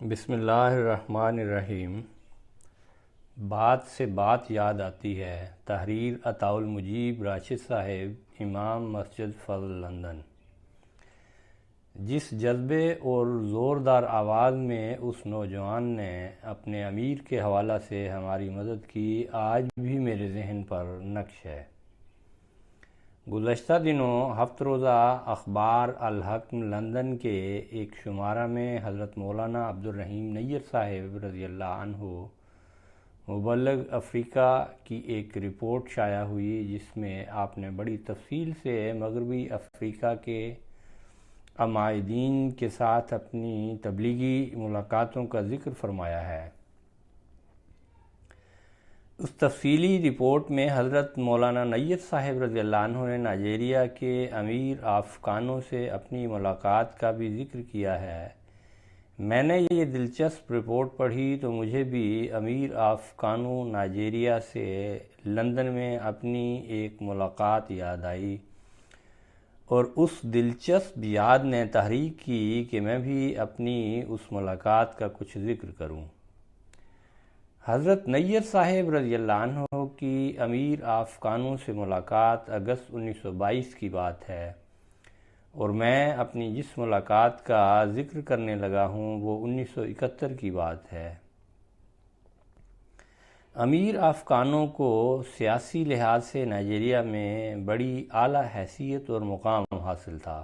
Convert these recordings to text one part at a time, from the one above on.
بسم اللہ الرحمن الرحیم۔ بات سے بات یاد آتی ہے۔ تحریر عطاء المجیب راشد صاحب، امام مسجد فضل، لندن۔ جس جذبے اور زوردار آواز میں اس نوجوان نے اپنے امیر کے حوالہ سے ہماری مدد کی، آج بھی میرے ذہن پر نقش ہے۔ گزشتہ دنوں ہفت روزہ اخبار الحکم لندن کے ایک شمارہ میں حضرت مولانا عبدالرحیم نیر صاحب رضی اللہ عنہ مبلغ افریقہ کی ایک رپورٹ شائع ہوئی، جس میں آپ نے بڑی تفصیل سے مغربی افریقہ کے عمائدین کے ساتھ اپنی تبلیغی ملاقاتوں کا ذکر فرمایا ہے۔ اس تفصیلی رپورٹ میں حضرت مولانا نیر صاحب رضی اللہ عنہ نے نائجیریا کے امیر آف کانو سے اپنی ملاقات کا بھی ذکر کیا ہے۔ میں نے یہ دلچسپ رپورٹ پڑھی تو مجھے بھی امیر آف کانو نائجیریا سے لندن میں اپنی ایک ملاقات یاد آئی، اور اس دلچسپ یاد نے تحریک کی کہ میں بھی اپنی اس ملاقات کا کچھ ذکر کروں۔ حضرت نیر صاحب رضی اللہ عنہ کی امیر آف کانو سے ملاقات اگست 1922 کی بات ہے، اور میں اپنی جس ملاقات کا ذکر کرنے لگا ہوں وہ 1971 کی بات ہے۔ امیر آف کانو کو سیاسی لحاظ سے نائجیریا میں بڑی اعلیٰ حیثیت اور مقام حاصل تھا،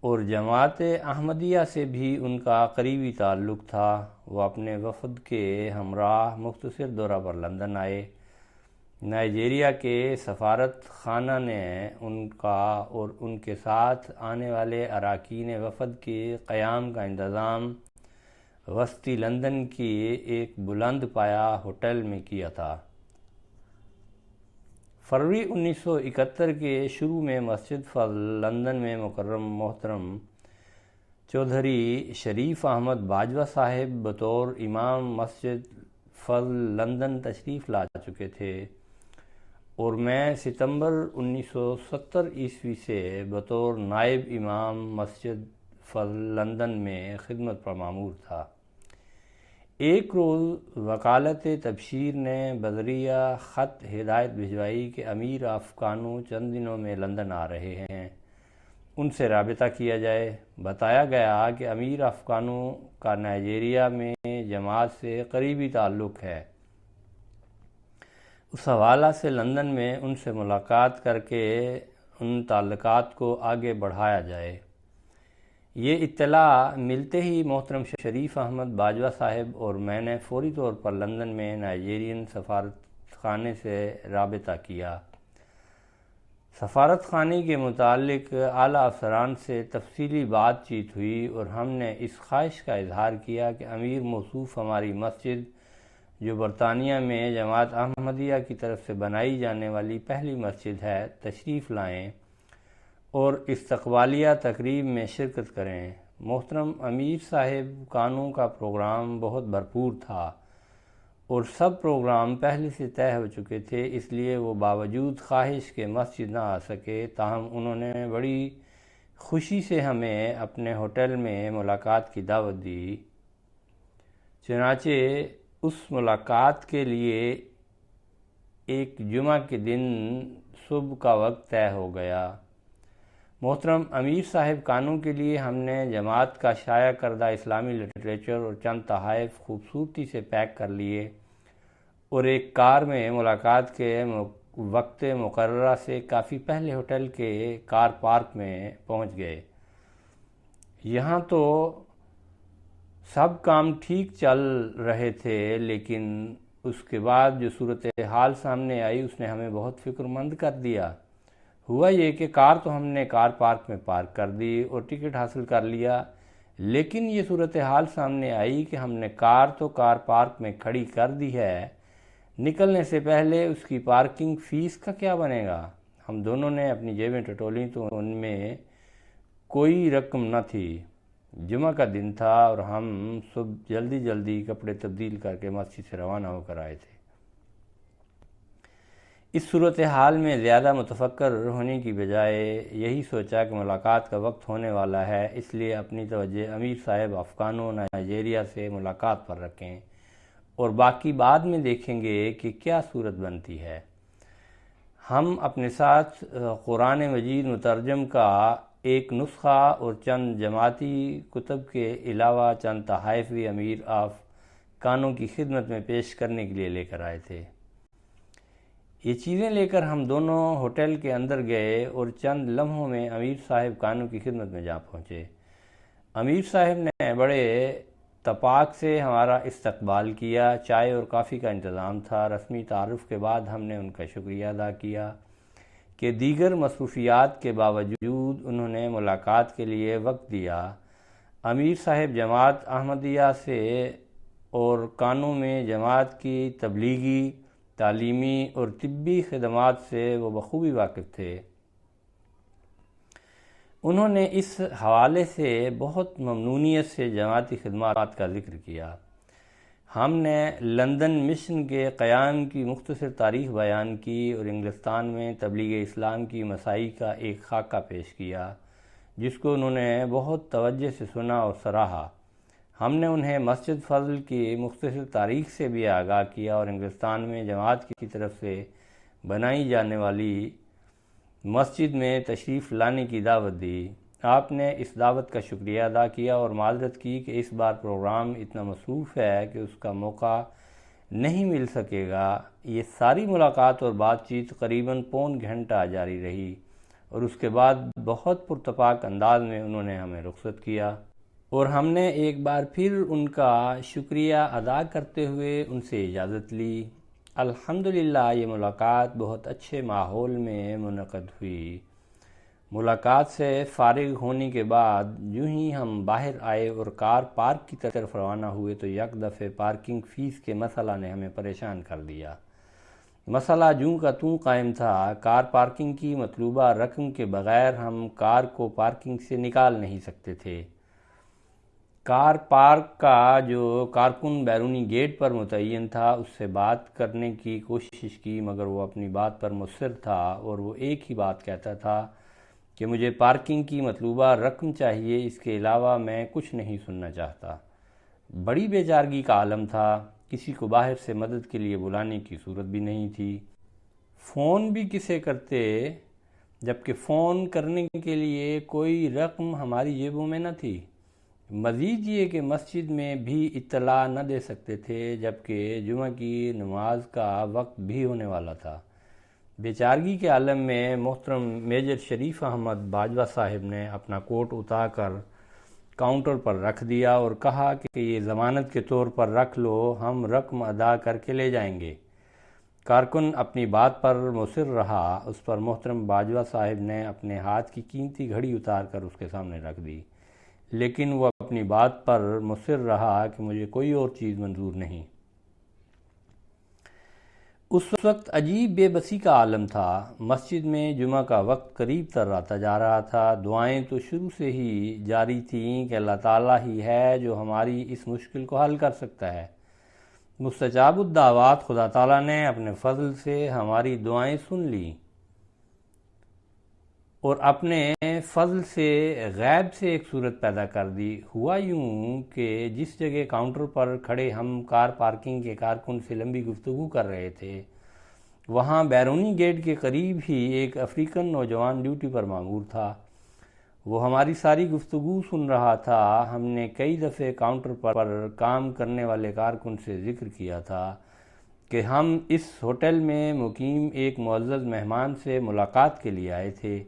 اور جماعت احمدیہ سے بھی ان کا قریبی تعلق تھا۔ وہ اپنے وفد کے ہمراہ مختصر دورہ پر لندن آئے۔ نائجیریا کے سفارت خانہ نے ان کا اور ان کے ساتھ آنے والے اراکین وفد کے قیام کا انتظام وسطی لندن کی ایک بلند پایہ ہوٹل میں کیا تھا۔ فروری 1971 کے شروع میں مسجد فضل لندن میں مکرم محترم چودھری شریف احمد باجوہ صاحب بطور امام مسجد فضل لندن تشریف لا چکے تھے، اور میں ستمبر 1970 عیسوی سے بطور نائب امام مسجد فضل لندن میں خدمت پر مامور تھا۔ ایک روز وکالت تبشیر نے بذریعہ خط ہدایت بھجوائی کہ امیر آف کانو چند دنوں میں لندن آ رہے ہیں، ان سے رابطہ کیا جائے۔ بتایا گیا کہ امیر آف کانو کا نائجیریا میں جماعت سے قریبی تعلق ہے، اس حوالہ سے لندن میں ان سے ملاقات کر کے ان تعلقات کو آگے بڑھایا جائے۔ یہ اطلاع ملتے ہی محترم شریف احمد باجوہ صاحب اور میں نے فوری طور پر لندن میں نائجیرین سفارت خانے سے رابطہ کیا۔ سفارت خانے کے متعلق اعلیٰ افسران سے تفصیلی بات چیت ہوئی، اور ہم نے اس خواہش کا اظہار کیا کہ امیر موصوف ہماری مسجد، جو برطانیہ میں جماعت احمدیہ کی طرف سے بنائی جانے والی پہلی مسجد ہے، تشریف لائیں اور استقبالیہ تقریب میں شرکت کریں۔ محترم امیر صاحب کانو کا پروگرام بہت بھرپور تھا، اور سب پروگرام پہلے سے طے ہو چکے تھے، اس لیے وہ باوجود خواہش کے مسجد نہ آ سکے، تاہم انہوں نے بڑی خوشی سے ہمیں اپنے ہوٹل میں ملاقات کی دعوت دی۔ چنانچہ اس ملاقات کے لیے ایک جمعہ کے دن صبح کا وقت طے ہو گیا۔ محترم امیر صاحب کانو کے لیے ہم نے جماعت کا شائع کردہ اسلامی لٹریچر اور چند تحائف خوبصورتی سے پیک کر لیے، اور ایک کار میں ملاقات کے وقت مقررہ سے کافی پہلے ہوٹل کے کار پارک میں پہنچ گئے۔ یہاں تو سب کام ٹھیک چل رہے تھے، لیکن اس کے بعد جو صورتحال سامنے آئی اس نے ہمیں بہت فکر مند کر دیا۔ ہوا یہ کہ کار تو ہم نے کار پارک میں پارک کر دی اور ٹکٹ حاصل کر لیا، لیکن یہ صورتحال سامنے آئی کہ ہم نے کار تو کار پارک میں کھڑی کر دی ہے، نکلنے سے پہلے اس کی پارکنگ فیس کا کیا بنے گا؟ ہم دونوں نے اپنی جیبیں ٹٹولیں تو ان میں کوئی رقم نہ تھی۔ جمعہ کا دن تھا اور ہم صبح جلدی جلدی کپڑے تبدیل کر کے مسجد سے روانہ ہو کر آئے تھے۔ اس صورتحال میں زیادہ متفکر ہونے کی بجائے یہی سوچا کہ ملاقات کا وقت ہونے والا ہے، اس لیے اپنی توجہ امیر صاحب افغانوں نائجیریا سے ملاقات پر رکھیں اور باقی بعد میں دیکھیں گے کہ کیا صورت بنتی ہے۔ ہم اپنے ساتھ قرآن مجید مترجم کا ایک نسخہ اور چند جماعتی کتب کے علاوہ چند تحائف بھی امیر آف کانوں کی خدمت میں پیش کرنے کے لیے لے کر آئے تھے۔ یہ چیزیں لے کر ہم دونوں ہوٹل کے اندر گئے اور چند لمحوں میں امیر صاحب کانوں کی خدمت میں جا پہنچے۔ امیر صاحب نے بڑے تپاک سے ہمارا استقبال کیا، چائے اور کافی کا انتظام تھا۔ رسمی تعارف کے بعد ہم نے ان کا شکریہ ادا کیا کہ دیگر مصروفیات کے باوجود انہوں نے ملاقات کے لیے وقت دیا۔ امیر صاحب جماعت احمدیہ سے اور کانوں میں جماعت کی تبلیغی، تعلیمی اور طبی خدمات سے وہ بخوبی واقف تھے۔ انہوں نے اس حوالے سے بہت ممنونیت سے جماعتی خدمات کا ذکر کیا۔ ہم نے لندن مشن کے قیام کی مختصر تاریخ بیان کی اور انگلستان میں تبلیغ اسلام کی مساعی کا ایک خاکہ پیش کیا، جس کو انہوں نے بہت توجہ سے سنا اور سراہا۔ ہم نے انہیں مسجد فضل کی مختصر تاریخ سے بھی آگاہ کیا اور انگلستان میں جماعت کی طرف سے بنائی جانے والی مسجد میں تشریف لانے کی دعوت دی۔ آپ نے اس دعوت کا شکریہ ادا کیا اور معذرت کی کہ اس بار پروگرام اتنا مصروف ہے کہ اس کا موقع نہیں مل سکے گا۔ یہ ساری ملاقات اور بات چیت تقریباً پون گھنٹہ جاری رہی اور اس کے بعد بہت پرتپاک انداز میں انہوں نے ہمیں رخصت کیا اور ہم نے ایک بار پھر ان کا شکریہ ادا کرتے ہوئے ان سے اجازت لی۔ الحمدللہ یہ ملاقات بہت اچھے ماحول میں منعقد ہوئی۔ ملاقات سے فارغ ہونے کے بعد یوں ہی ہم باہر آئے اور کار پارک کی طرف روانہ ہوئے تو یک دفعہ پارکنگ فیس کے مسئلہ نے ہمیں پریشان کر دیا۔ مسئلہ جوں کا توں قائم تھا۔ کار پارکنگ کی مطلوبہ رقم کے بغیر ہم کار کو پارکنگ سے نکال نہیں سکتے تھے۔ کار پارک کا جو کارکن بیرونی گیٹ پر متعین تھا اس سے بات کرنے کی کوشش کی، مگر وہ اپنی بات پر مصر تھا اور وہ ایک ہی بات کہتا تھا کہ مجھے پارکنگ کی مطلوبہ رقم چاہیے، اس کے علاوہ میں کچھ نہیں سننا چاہتا۔ بڑی بے چارگی کا عالم تھا، کسی کو باہر سے مدد کے لیے بلانے کی صورت بھی نہیں تھی۔ فون بھی کسے کرتے جبکہ فون کرنے کے لیے کوئی رقم ہماری جیبوں میں نہ تھی۔ مزید یہ کہ مسجد میں بھی اطلاع نہ دے سکتے تھے جبکہ جمعہ کی نماز کا وقت بھی ہونے والا تھا۔ بیچارگی کے عالم میں محترم میجر شریف احمد باجوہ صاحب نے اپنا کوٹ اتار کر کاؤنٹر پر رکھ دیا اور کہا کہ یہ ضمانت کے طور پر رکھ لو، ہم رقم ادا کر کے لے جائیں گے۔ کارکن اپنی بات پر مصر رہا۔ اس پر محترم باجوہ صاحب نے اپنے ہاتھ کی قیمتی گھڑی اتار کر اس کے سامنے رکھ دی، لیکن وہ اپنی بات پر مصر رہا کہ مجھے کوئی اور چیز منظور نہیں۔ اس وقت عجیب بے بسی کا عالم تھا۔ مسجد میں جمعہ کا وقت قریب تر آتا جا رہا تھا۔ دعائیں تو شروع سے ہی جاری تھیں کہ اللہ تعالیٰ ہی ہے جو ہماری اس مشکل کو حل کر سکتا ہے۔ مستجاب الدعوات خدا تعالیٰ نے اپنے فضل سے ہماری دعائیں سن لیں اور اپنے فضل سے غیب سے ایک صورت پیدا کر دی۔ ہوا یوں کہ جس جگہ کاؤنٹر پر کھڑے ہم کار پارکنگ کے کارکن سے لمبی گفتگو کر رہے تھے، وہاں بیرونی گیٹ کے قریب ہی ایک افریقن نوجوان ڈیوٹی پر مامور تھا۔ وہ ہماری ساری گفتگو سن رہا تھا۔ ہم نے کئی دفعے کاؤنٹر پر کام کرنے والے کارکن سے ذکر کیا تھا کہ ہم اس ہوٹل میں مقیم ایک معزز مہمان سے ملاقات کے لیے آئے تھے۔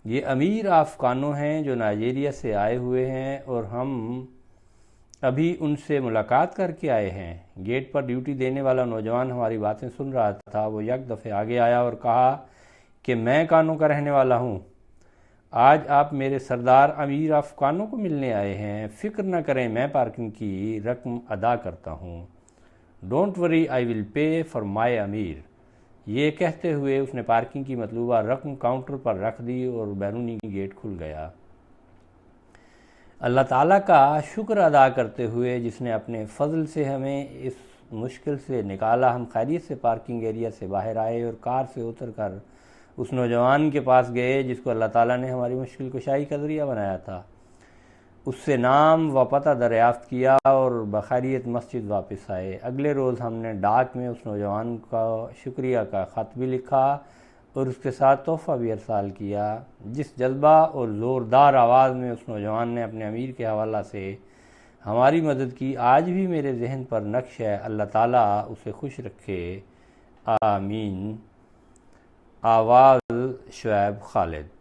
یہ امیر آف کانوں ہیں جو نائجیریا سے آئے ہوئے ہیں اور ہم ابھی ان سے ملاقات کر کے آئے ہیں۔ گیٹ پر ڈیوٹی دینے والا نوجوان ہماری باتیں سن رہا تھا۔ وہ یک دفعہ آگے آیا اور کہا کہ میں کانوں کا رہنے والا ہوں۔ آج آپ میرے سردار امیر آف کانوں کو ملنے آئے ہیں۔ فکر نہ کریں، میں پارکنگ کی رقم ادا کرتا ہوں۔ Don't worry, I will pay for my امیر۔ یہ کہتے ہوئے اس نے پارکنگ کی مطلوبہ رقم کاؤنٹر پر رکھ دی اور بیرونی گیٹ کھل گیا۔ اللہ تعالیٰ کا شکر ادا کرتے ہوئے جس نے اپنے فضل سے ہمیں اس مشکل سے نکالا۔ ہم خیریت سے پارکنگ ایریا سے باہر آئے اور کار سے اتر کر اس نوجوان کے پاس گئے جس کو اللہ تعالیٰ نے ہماری مشکل کشائی کا ذریعہ بنایا تھا۔ اس سے نام و پتہ دریافت کیا اور بخیریت مسجد واپس آئے۔ اگلے روز ہم نے ڈاک میں اس نوجوان کا شکریہ کا خط بھی لکھا اور اس کے ساتھ تحفہ بھی ارسال کیا۔ جس جذبہ اور زوردار آواز میں اس نوجوان نے اپنے امیر کے حوالہ سے ہماری مدد کی آج بھی میرے ذہن پر نقش ہے۔ اللہ تعالیٰ اسے خوش رکھے، آمین۔ آواز شعیب خالد۔